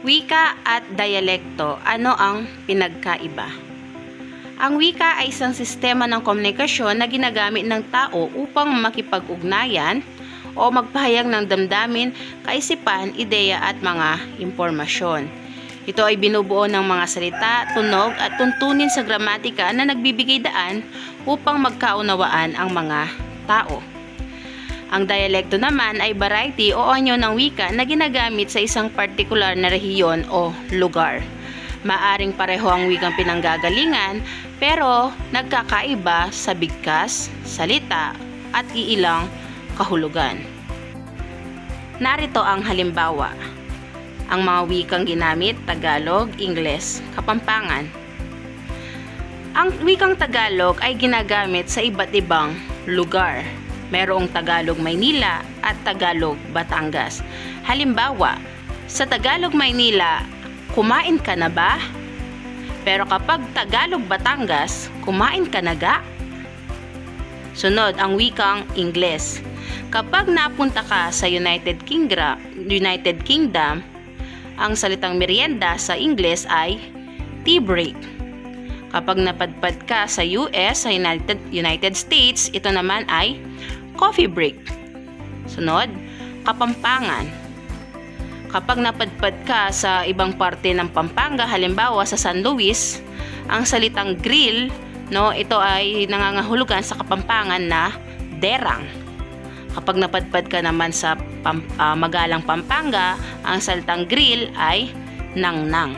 Wika at dialekto, ano ang pinagkaiba? Ang wika ay isang sistema ng komunikasyon na ginagamit ng tao upang makipag-ugnayan o magpahayag ng damdamin, kaisipan, ideya at mga impormasyon. Ito ay binubuo ng mga salita, tunog at tuntunin sa gramatika na nagbibigay daan upang magkaunawaan ang mga tao. Ang dialekto naman ay variety o anyo ng wika na ginagamit sa isang partikular na rehiyon o lugar. Maaring pareho ang wikang pinanggagalingan pero nagkakaiba sa bigkas, salita at iilang kahulugan. Narito ang halimbawa. Ang mga wikang ginamit, Tagalog, Ingles, Kapampangan. Ang wikang Tagalog ay ginagamit sa iba't ibang lugar. Merong Tagalog Maynila at Tagalog Batangas. Halimbawa, sa Tagalog Maynila, kumain ka na ba? Pero kapag Tagalog Batangas, kumain ka na ga? Sunod, ang wikang Ingles. Kapag napunta ka sa United Kingdom, ang salitang merienda sa Ingles ay tea break. Kapag napadpad ka sa US, sa United States, ito naman ay coffee break. Sunod, Kapampangan. Kapag napadpad ka sa ibang parte ng Pampanga, halimbawa sa San Luis, ang salitang grill, ito ay nangangahulugan sa Kapampangan na derang. Kapag napadpad ka naman sa Magalang, Pampanga, ang salitang grill ay nangnang.